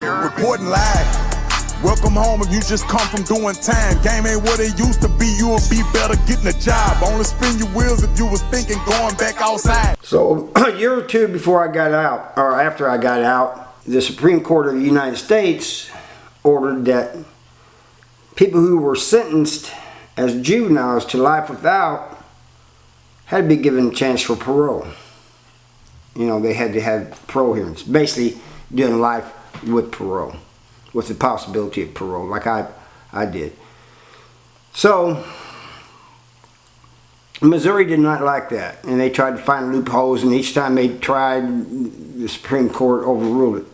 Reporting live. Welcome home if you just come from doing time. Game ain't what it used to be, you'll be better getting a job. Only spin your wheels if you was thinking going back outside. So a year or two before I got out, or after I got out, the Supreme Court of the United States ordered that people who were sentenced as juveniles to life without had to be given a chance for parole. You know, they had to have parole hearings. Basically doing life with parole, with the possibility of parole, like I did. So Missouri did not like that, and they tried to find loopholes, and each time they tried, the Supreme Court overruled it.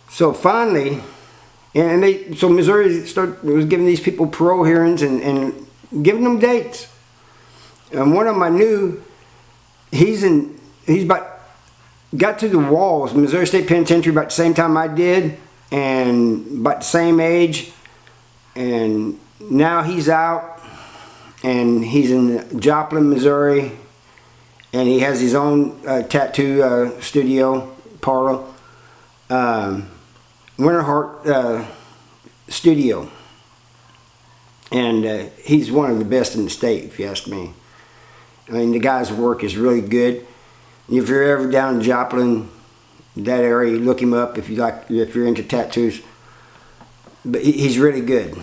So finally, so Missouri was giving these people parole hearings and giving them dates. And one of them I knew, got to the walls, Missouri State Penitentiary, about the same time I did, and about the same age, and now he's out, and he's in Joplin, Missouri, and he has his own tattoo studio, parlor, Winterhart studio, and he's one of the best in the state, if you ask me. I mean, the guy's work is really good. If you're ever down in Joplin, that area, look him up if you're into tattoos. But he's really good.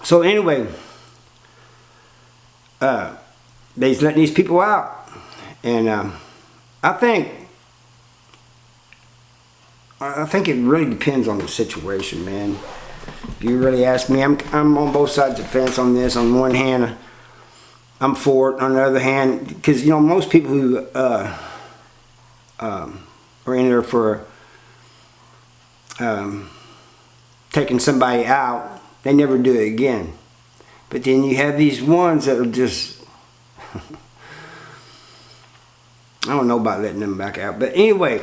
So anyway, they're letting these people out, and I think it really depends on the situation, man. If you really ask me, I'm on both sides of the fence on this. On one hand, I'm for it. On the other hand, because you know, most people who are in there for taking somebody out, they never do it again. But then you have these ones that are just I don't know about letting them back out. But anyway,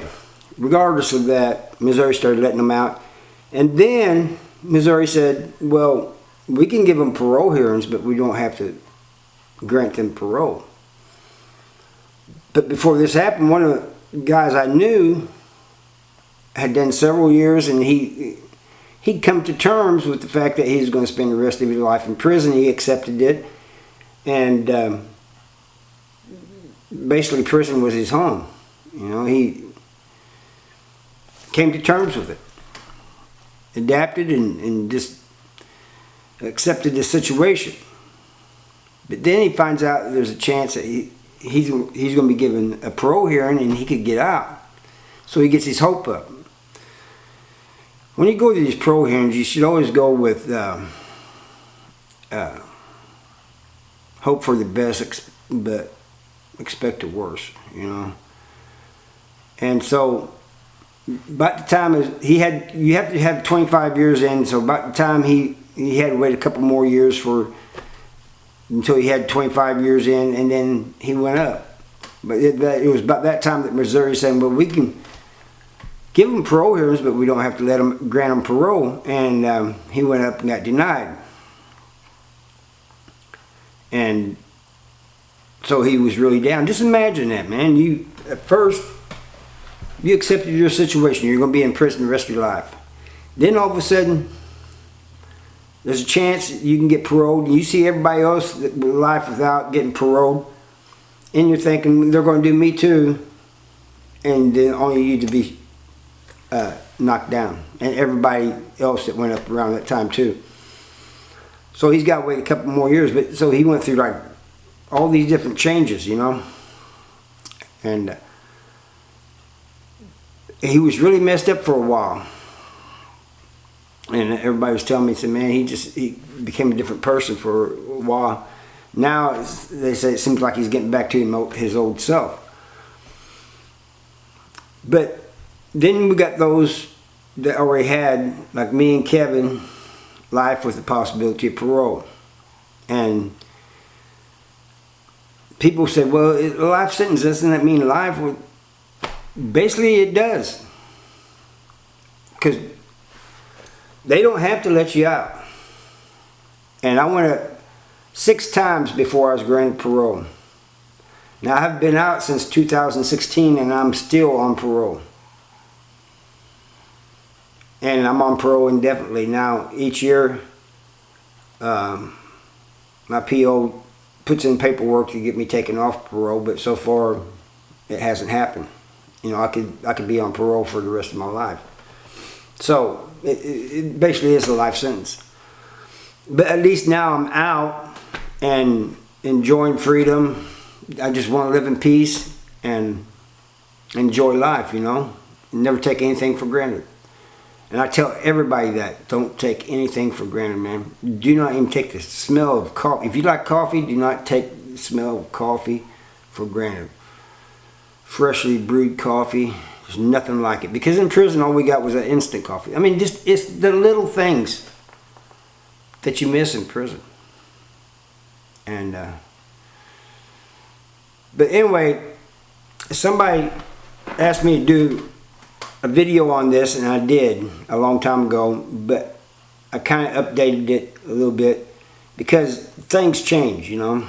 regardless of that, Missouri started letting them out, and then Missouri said, well, we can give them parole hearings, but we don't have to grant them parole. But before this happened, one of the guys I knew had done several years, and he'd come to terms with the fact that he was going to spend the rest of his life in prison. He accepted it, and basically prison was his home. You know, he came to terms with it, adapted, and just accepted the situation. But then he finds out that there's a chance that he's going to be given a parole hearing and he could get out. So he gets his hope up. When you go to these parole hearings, you should always go with hope for the best, but expect the worst, you know. And so, about the time you have to have 25 years in. So about the time he had to wait a couple more years until he had 25 years in, and then he went up. But it was about that time that Missouri said, well, we can give him parole hearings, but we don't have to grant him parole. And he went up and got denied. And so he was really down. Just imagine that, man. At first, you accepted your situation. You're going to be in prison the rest of your life. Then all of a sudden, there's a chance you can get paroled, and you see everybody else with life without getting paroled, and you're thinking they're going to do me too, and then only you to be knocked down, and everybody else that went up around that time too. So he's got to wait a couple more years, but so he went through like all these different changes, you know, and he was really messed up for a while. And everybody was telling me, said, man, he became a different person for a while. Now they say it seems like he's getting back to his old self. But then we got those that already had, like me and Kevin, life with the possibility of parole. And people said, well, a life sentence, doesn't that mean life? Well, basically it does. Because they don't have to let you out. And I went up 6 times before I was granted parole. Now I've been out since 2016 and I'm still on parole. and I'm on parole indefinitely. Now, each year, my PO puts in paperwork to get me taken off parole, but so far it hasn't happened. You know, I could be on parole for the rest of my life. So it basically is a life sentence. But at least now I'm out and enjoying freedom. I just want to live in peace and enjoy life, you know. Never take anything for granted. And I tell everybody that, don't take anything for granted, man. Do not even take the smell of coffee. If you like coffee, do not take the smell of coffee for granted. Freshly brewed coffee, there's nothing like it. Because in prison, all we got was that instant coffee. I mean, just it's the little things that you miss in prison. And, but anyway, somebody asked me to do a video on this, and I did a long time ago, but I kind of updated it a little bit because things change, you know.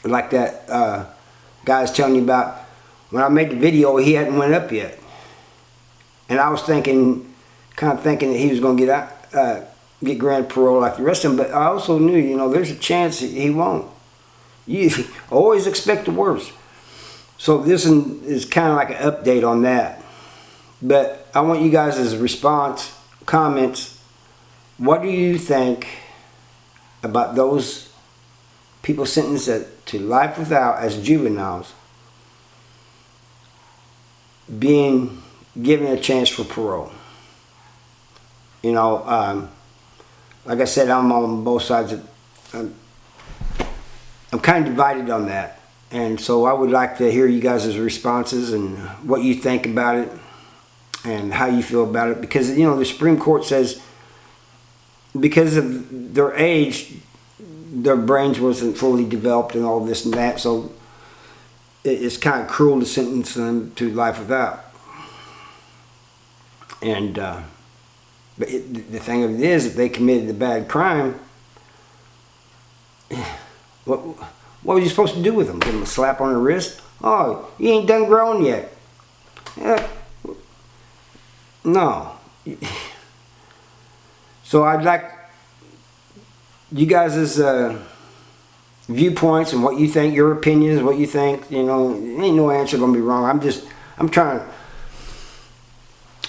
Like that guy was telling you about, when I made the video, he hadn't went up yet, and I was thinking, kind of thinking that he was going to get out, get granted parole like the rest of them, but I also knew, you know, there's a chance he won't. You always expect the worst. So this is kind of like an update on that. But I want you guys as a response, comments, what do you think about those people sentenced to life without as juveniles being given a chance for parole? You know, like I said, I'm on both sides of, I'm kind of divided on that. And so I would like to hear you guys' responses and what you think about it and how you feel about it. Because, you know, the Supreme Court says because of their age, their brains wasn't fully developed and all this and that. So it's kind of cruel to sentence them to life without. And but the thing of it is, if they committed a bad crime, what were you supposed to do with them? Give them a slap on the wrist? Oh, you ain't done grown yet. No. So I'd like you guys' viewpoints and what you think, your opinions, what you think. You know, ain't no answer gonna be wrong. I'm trying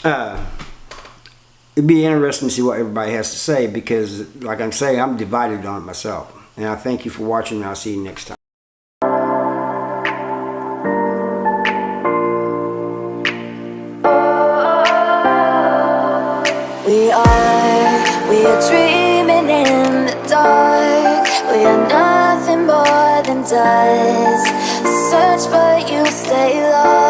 to, it'd be interesting to see what everybody has to say, because like I'm saying, I'm divided on it myself. And I thank you for watching, and I'll see you next time. We are dreaming in the dark. We are nothing more than dust. Search but you stay lost.